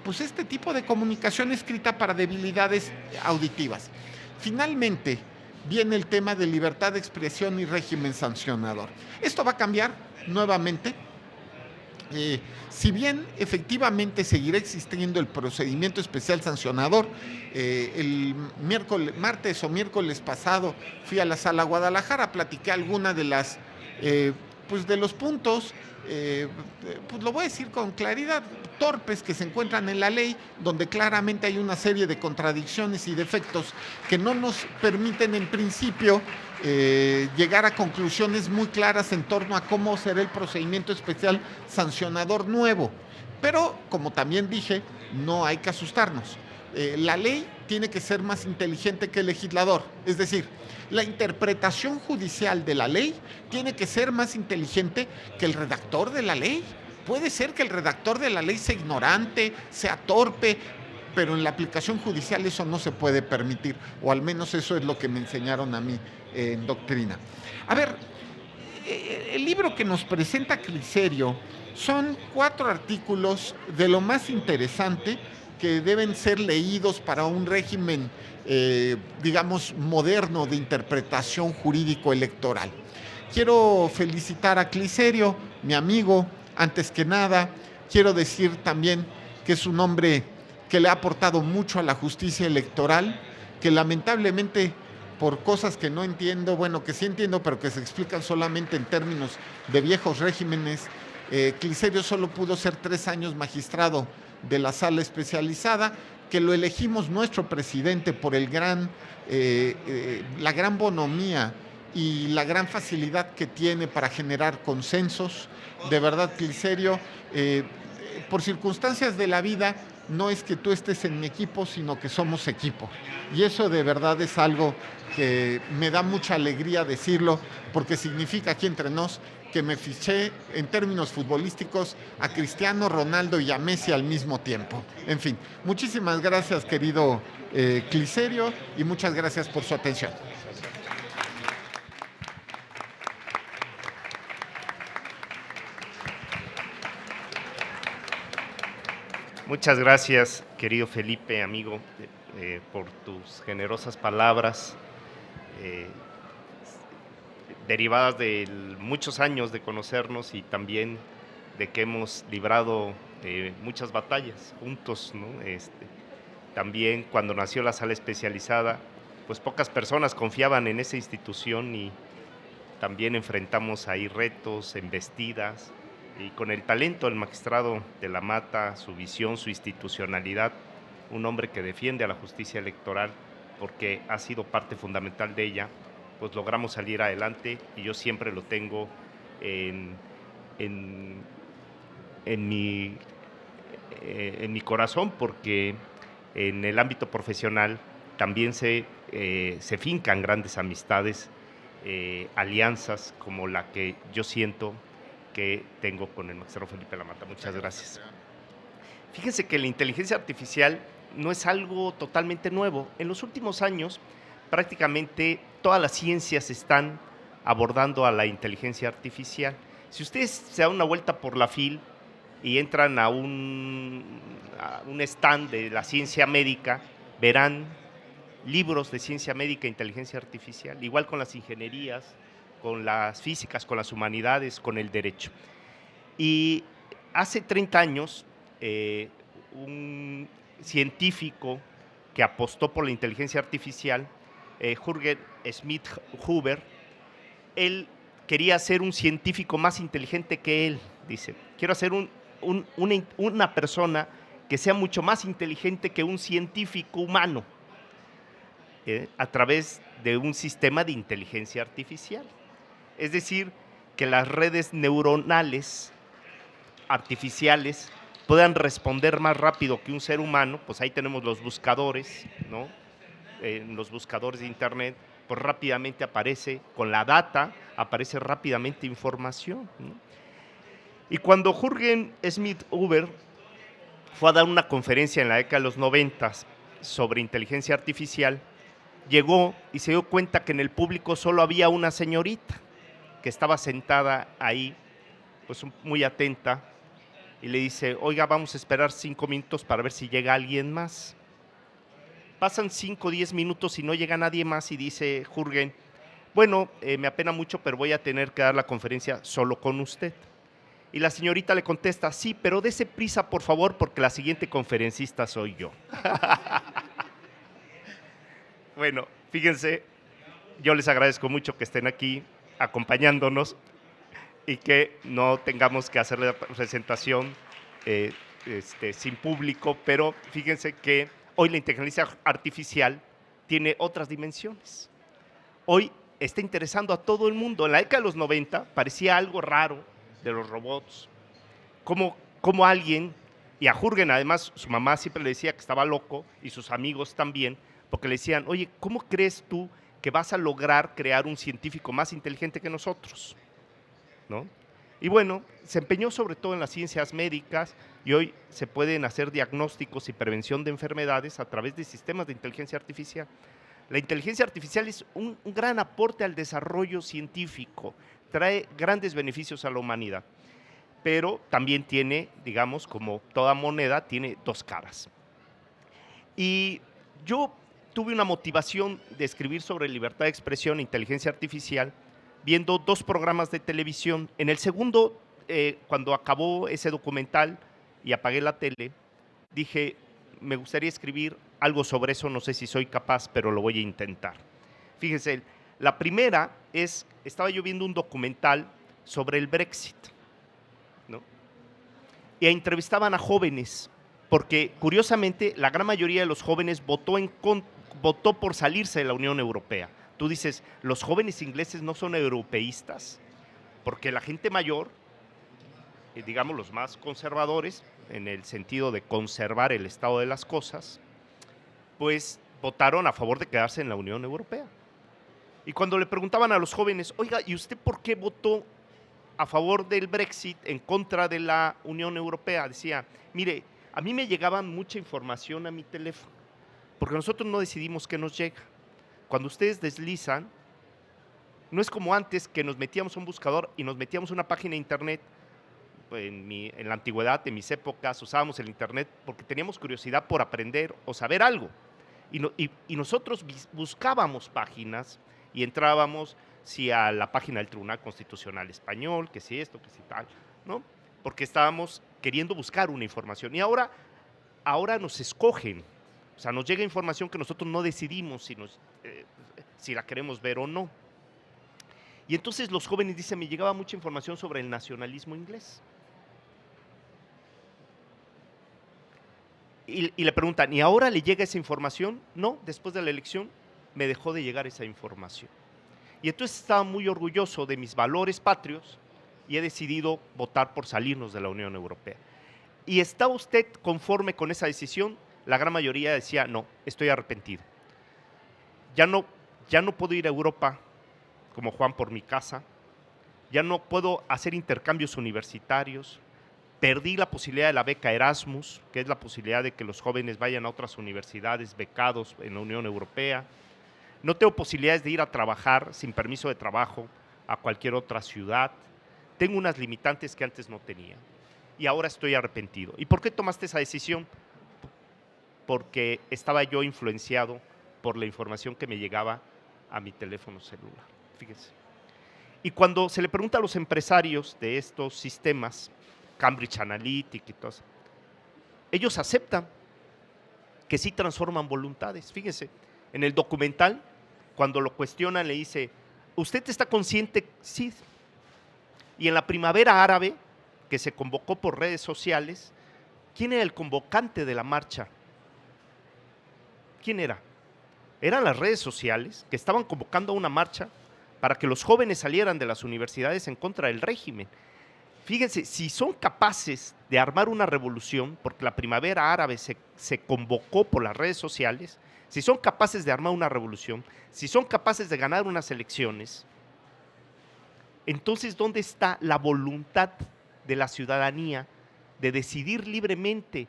[SPEAKER 4] pues este tipo de comunicación escrita para debilidades auditivas. Finalmente, viene el tema de libertad de expresión y régimen sancionador. Esto va a cambiar nuevamente. Si bien efectivamente seguirá existiendo el procedimiento especial sancionador, el martes o miércoles pasado fui a la Sala Guadalajara, platiqué alguna de las de los puntos, pues lo voy a decir con claridad, torpes que se encuentran en la ley, donde claramente hay una serie de contradicciones y defectos que no nos permiten en principio llegar a conclusiones muy claras en torno a cómo será el procedimiento especial sancionador nuevo. Pero, como también dije, no hay que asustarnos. La ley tiene que ser más inteligente que el legislador, es decir, la interpretación judicial de la ley tiene que ser más inteligente que el redactor de la ley. Puede ser que el redactor de la ley sea ignorante, sea torpe, pero en la aplicación judicial eso no se puede permitir, o al menos eso es lo que me enseñaron a mí en doctrina. A ver, el libro que nos presenta Cliserio son 4 artículos de lo más interesante que deben ser leídos para un régimen, digamos, moderno de interpretación jurídico-electoral. Quiero felicitar a Cliserio, mi amigo, antes que nada. Quiero decir también que es un hombre que le ha aportado mucho a la justicia electoral, que lamentablemente por cosas que no entiendo, bueno, que sí entiendo, pero que se explican solamente en términos de viejos regímenes, Cliserio solo pudo ser 3 años magistrado de la sala especializada, que lo elegimos nuestro presidente por la gran bonomía y la gran facilidad que tiene para generar consensos. De verdad, Cliserio, por circunstancias de la vida, no es que tú estés en mi equipo, sino que somos equipo. Y eso de verdad es algo que me da mucha alegría decirlo, porque significa aquí entre nos que me fiché en términos futbolísticos a Cristiano Ronaldo y a Messi al mismo tiempo. En fin, muchísimas gracias, querido Cliserio, y muchas gracias por su atención.
[SPEAKER 1] Muchas gracias, querido Felipe, amigo, por tus generosas palabras, derivadas de muchos años de conocernos y también de que hemos librado muchas batallas juntos, ¿no? También cuando nació la sala especializada, pues pocas personas confiaban en esa institución y también enfrentamos ahí retos, embestidas, y con el talento del magistrado de la Mata, su visión, su institucionalidad, un hombre que defiende a la justicia electoral porque ha sido parte fundamental de ella, pues logramos salir adelante y yo siempre lo tengo en, en, en mi, en mi corazón, porque en el ámbito profesional también se fincan grandes amistades, alianzas como la que yo siento que tengo con el magistrado Felipe Lamata. Muchas gracias. Fíjense que la inteligencia artificial no es algo totalmente nuevo. En los últimos años, prácticamente todas las ciencias están abordando a la inteligencia artificial. Si ustedes se dan una vuelta por la FIL y entran a un stand de la ciencia médica, verán libros de ciencia médica e inteligencia artificial, igual con las ingenierías, con las físicas, con las humanidades, con el derecho. Y hace 30 años, un científico que apostó por la inteligencia artificial, Jürgen Schmidt-Huber, él quería ser un científico más inteligente que él, dice. Quiero ser una persona que sea mucho más inteligente que un científico humano, a través de un sistema de inteligencia artificial. Es decir, que las redes neuronales artificiales puedan responder más rápido que un ser humano. Pues ahí tenemos los buscadores, ¿no? Los buscadores de internet, pues rápidamente aparece, con la data, aparece rápidamente información, ¿no? Y cuando Jürgen Schmidt-Huber fue a dar una conferencia en la década de los 90 sobre inteligencia artificial, llegó y se dio cuenta que en el público solo había una señorita que estaba sentada ahí, pues muy atenta, y le dice: oiga, vamos a esperar 5 minutos para ver si llega alguien más. Pasan 5 o 10 minutos y no llega nadie más, y dice Jürgen: bueno, me apena mucho, pero voy a tener que dar la conferencia solo con usted. Y la señorita le contesta: sí, pero dese prisa, por favor, porque la siguiente conferencista soy yo. Bueno, fíjense, yo les agradezco mucho que estén aquí acompañándonos y que no tengamos que hacer la presentación sin público, pero fíjense que hoy la inteligencia artificial tiene otras dimensiones. Hoy está interesando a todo el mundo. En la década de los 90 parecía algo raro de los robots, como alguien, y a Jürgen además su mamá siempre le decía que estaba loco, y sus amigos también, porque le decían: oye, ¿cómo crees tú que vas a lograr crear un científico más inteligente que nosotros? ¿No? Y bueno, se empeñó sobre todo en las ciencias médicas, y hoy se pueden hacer diagnósticos y prevención de enfermedades a través de sistemas de inteligencia artificial. La inteligencia artificial es un gran aporte al desarrollo científico, trae grandes beneficios a la humanidad, pero también tiene, digamos, como toda moneda, tiene dos caras. Y yo tuve una motivación de escribir sobre libertad de expresión e inteligencia artificial viendo 2 programas de televisión. En el segundo, cuando acabó ese documental y apagué la tele, dije: me gustaría escribir algo sobre eso, no sé si soy capaz, pero lo voy a intentar. Fíjense, la primera estaba yo viendo un documental sobre el Brexit, ¿no? Y entrevistaban a jóvenes, porque curiosamente la gran mayoría de los jóvenes votó por salirse de la Unión Europea. Tú dices, ¿los jóvenes ingleses no son europeístas? Porque la gente mayor, digamos los más conservadores, en el sentido de conservar el estado de las cosas, pues votaron a favor de quedarse en la Unión Europea. Y cuando le preguntaban a los jóvenes: oiga, ¿y usted por qué votó a favor del Brexit en contra de la Unión Europea? Decía: mire, a mí me llegaba mucha información a mi teléfono, porque nosotros no decidimos qué nos llega. Cuando ustedes deslizan, no es como antes, que nos metíamos a un buscador y nos metíamos a una página de internet. En la antigüedad, en mis épocas, usábamos el internet porque teníamos curiosidad por aprender o saber algo. Y nosotros buscábamos páginas y entrábamos, si a la página del Tribunal Constitucional Español, que si esto, que si tal, ¿no? Porque estábamos queriendo buscar una información. Y ahora nos escogen. O sea, nos llega información que nosotros no decidimos si la queremos ver o no. Y entonces los jóvenes dicen: me llegaba mucha información sobre el nacionalismo inglés. y le preguntan, ¿y ahora le llega esa información? No, después de la elección me dejó de llegar esa información. Y entonces estaba muy orgulloso de mis valores patrios y he decidido votar por salirnos de la Unión Europea. ¿Y está usted conforme con esa decisión? La gran mayoría decía, no, estoy arrepentido. Ya no puedo ir a Europa como Juan por mi casa, ya no puedo hacer intercambios universitarios, perdí la posibilidad de la beca Erasmus, que es la posibilidad de que los jóvenes vayan a otras universidades becados en la Unión Europea, no tengo posibilidades de ir a trabajar sin permiso de trabajo a cualquier otra ciudad, tengo unas limitantes que antes no tenía y ahora estoy arrepentido. ¿Y por qué tomaste esa decisión? Porque estaba yo influenciado por la información que me llegaba a mi teléfono celular. Fíjense. Y cuando se le pregunta a los empresarios de estos sistemas, Cambridge Analytica y todo eso, ellos aceptan que sí transforman voluntades. Fíjense, en el documental, cuando lo cuestionan, le dice, ¿usted está consciente? Sí. Y en la primavera árabe, que se convocó por redes sociales, ¿quién era el convocante de la marcha? ¿Quién era? Eran las redes sociales que estaban convocando a una marcha para que los jóvenes salieran de las universidades en contra del régimen. Fíjense, si son capaces de armar una revolución, porque la primavera árabe se convocó por las redes sociales, si son capaces de armar una revolución, si son capaces de ganar unas elecciones, entonces, ¿dónde está la voluntad de la ciudadanía de decidir libremente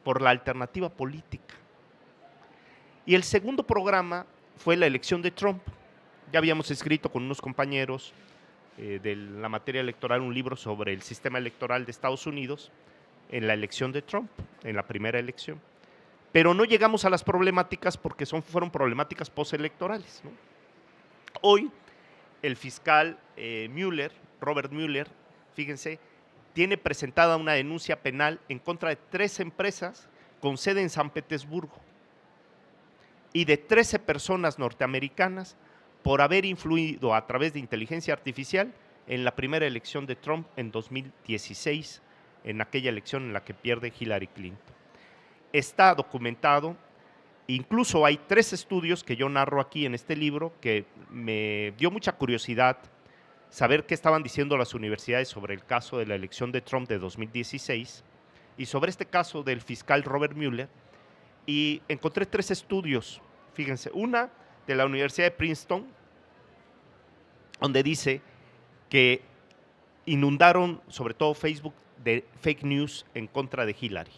[SPEAKER 1] por la alternativa política? Y el segundo programa fue la elección de Trump. Ya habíamos escrito con unos compañeros de la materia electoral un libro sobre el sistema electoral de Estados Unidos en la elección de Trump, en la primera elección. Pero no llegamos a las problemáticas porque fueron problemáticas postelectorales, ¿no? Hoy el fiscal Robert Mueller, fíjense, tiene presentada una denuncia penal en contra de 3 empresas con sede en San Petersburgo y de 13 personas norteamericanas por haber influido a través de inteligencia artificial en la primera elección de Trump en 2016, en aquella elección en la que pierde Hillary Clinton. Está documentado, incluso hay 3 estudios que yo narro aquí en este libro que me dio mucha curiosidad saber qué estaban diciendo las universidades sobre el caso de la elección de Trump de 2016 y sobre este caso del fiscal Robert Mueller, y encontré 3 estudios, fíjense, una de la Universidad de Princeton, donde dice que inundaron sobre todo Facebook de fake news en contra de Hillary.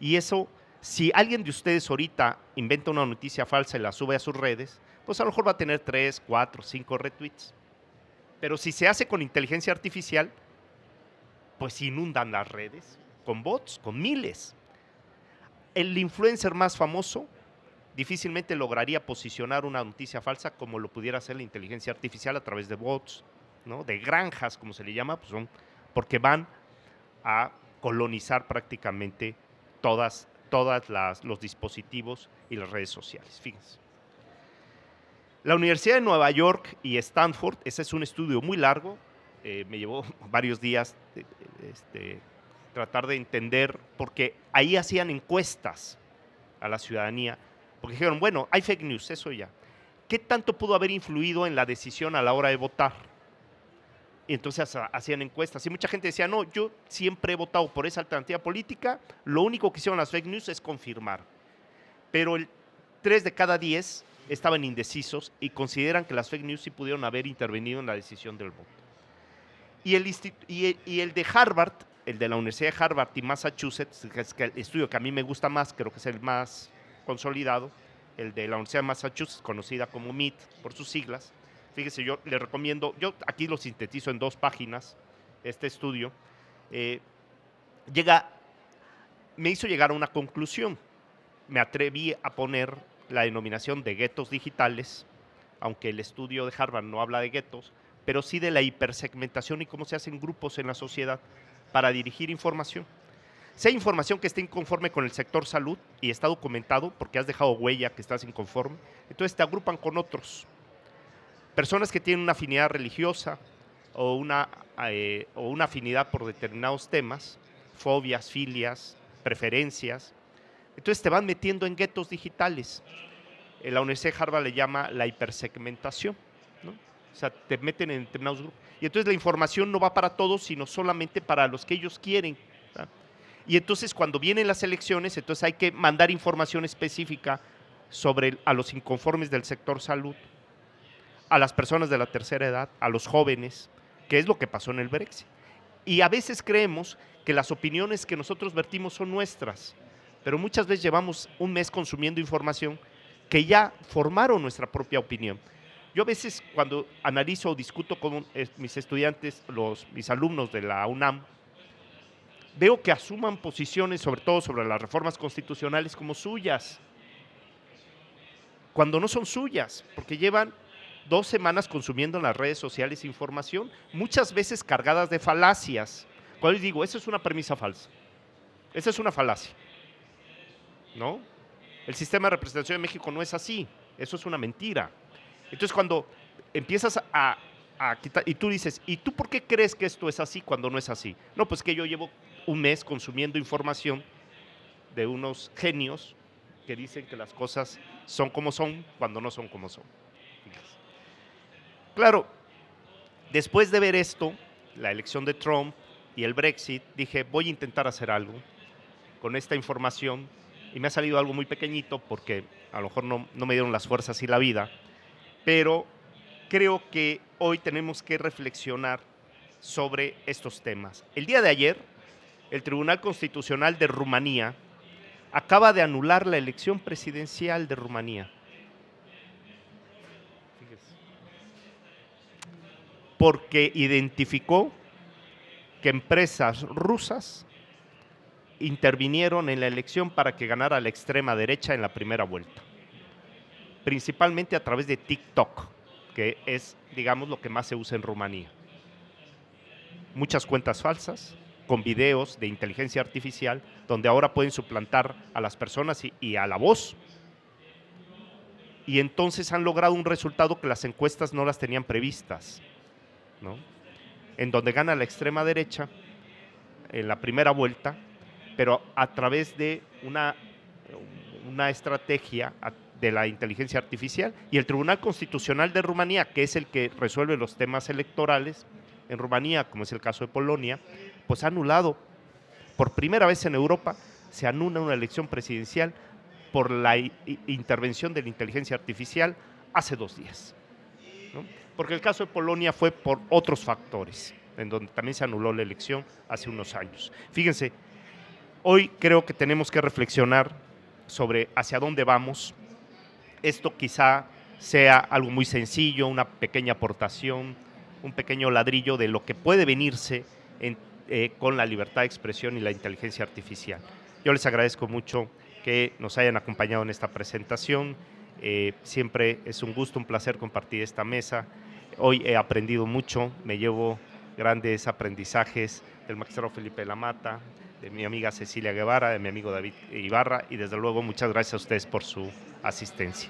[SPEAKER 1] Y eso, si alguien de ustedes ahorita inventa una noticia falsa y la sube a sus redes, pues a lo mejor va a tener 3, 4, 5 retweets. Pero si se hace con inteligencia artificial, pues inundan las redes con bots, con miles. El influencer más famoso difícilmente lograría posicionar una noticia falsa como lo pudiera hacer la inteligencia artificial a través de bots, ¿no? De granjas, como se le llama, pues porque van a colonizar prácticamente todas los dispositivos y las redes sociales. Fíjense. La Universidad de Nueva York y Stanford, ese es un estudio muy largo, me llevó varios días tratar de entender, porque ahí hacían encuestas a la ciudadanía, porque dijeron, bueno, hay fake news, eso ya. ¿Qué tanto pudo haber influido en la decisión a la hora de votar? Y entonces hacían encuestas y mucha gente decía, no, yo siempre he votado por esa alternativa política, lo único que hicieron las fake news es confirmar. Pero 3 de cada 10 estaban indecisos y consideran que las fake news sí pudieron haber intervenido en la decisión del voto. Y el de Harvard, el de la Universidad de Harvard y Massachusetts, que es el estudio que a mí me gusta más, creo que es el más consolidado, el de la Universidad de Massachusetts, conocida como MIT por sus siglas. Fíjese, yo le recomiendo, yo aquí lo sintetizo en 2 páginas, este estudio, me hizo llegar a una conclusión. Me atreví a poner la denominación de guetos digitales, aunque el estudio de Harvard no habla de guetos, pero sí de la hipersegmentación y cómo se hacen grupos en la sociedad para dirigir información. Si hay información que esté inconforme con el sector salud y está documentado porque has dejado huella que estás inconforme, entonces te agrupan con otros. Personas que tienen una afinidad religiosa o una afinidad por determinados temas, fobias, filias, preferencias. Entonces te van metiendo en guetos digitales. En la Universidad de Harvard le llama la hipersegmentación, ¿no? O sea, te meten en determinados grupos. Y entonces la información no va para todos, sino solamente para los que ellos quieren, ¿verdad? Y entonces cuando vienen las elecciones, entonces hay que mandar información específica a los inconformes del sector salud, a las personas de la tercera edad, a los jóvenes, que es lo que pasó en el Brexit. Y a veces creemos que las opiniones que nosotros vertimos son nuestras, pero muchas veces llevamos un mes consumiendo información que ya formaron nuestra propia opinión. Yo a veces cuando analizo o discuto con mis estudiantes, mis alumnos de la UNAM, veo que asuman posiciones, sobre todo sobre las reformas constitucionales, como suyas, cuando no son suyas, porque llevan 2 semanas consumiendo en las redes sociales información, muchas veces cargadas de falacias. Cuando les digo, esa es una premisa falsa, esa es una falacia, ¿no? El sistema de representación de México no es así, eso es una mentira. Entonces cuando empiezas a quitar, y tú dices, ¿y tú por qué crees que esto es así cuando no es así? No, pues que yo llevo un mes consumiendo información de unos genios que dicen que las cosas son como son cuando no son como son. Claro, después de ver esto, la elección de Trump y el Brexit, dije, voy a intentar hacer algo con esta información, y me ha salido algo muy pequeñito porque a lo mejor no me dieron las fuerzas y la vida, pero creo que hoy tenemos que reflexionar sobre estos temas. El día de ayer, el Tribunal Constitucional de Rumanía acaba de anular la elección presidencial de Rumanía. Porque identificó que empresas rusas intervinieron en la elección para que ganara la extrema derecha en la primera vuelta, principalmente a través de TikTok, que es, digamos, lo que más se usa en Rumanía. Muchas cuentas falsas, con videos de inteligencia artificial, donde ahora pueden suplantar a las personas y a la voz. Y entonces han logrado un resultado que las encuestas no las tenían previstas, ¿no? En donde gana la extrema derecha en la primera vuelta, pero a través de una estrategia de la inteligencia artificial. Y el Tribunal Constitucional de Rumanía, que es el que resuelve los temas electorales en Rumanía, como es el caso de Polonia, pues ha anulado, por primera vez en Europa, se anula una elección presidencial por la intervención de la inteligencia artificial hace 2 días, ¿no? Porque el caso de Polonia fue por otros factores, en donde también se anuló la elección hace unos años. Fíjense, hoy creo que tenemos que reflexionar sobre hacia dónde vamos. Esto quizá sea algo muy sencillo, una pequeña aportación, un pequeño ladrillo de lo que puede venirse con la libertad de expresión y la inteligencia artificial. Yo les agradezco mucho que nos hayan acompañado en esta presentación. Siempre es un gusto, un placer compartir esta mesa. Hoy he aprendido mucho, me llevo grandes aprendizajes del magistrado Felipe de la Mata, de mi amiga Cecilia Guevara, de mi amigo David Ibarra, y desde luego muchas gracias a ustedes por su asistencia.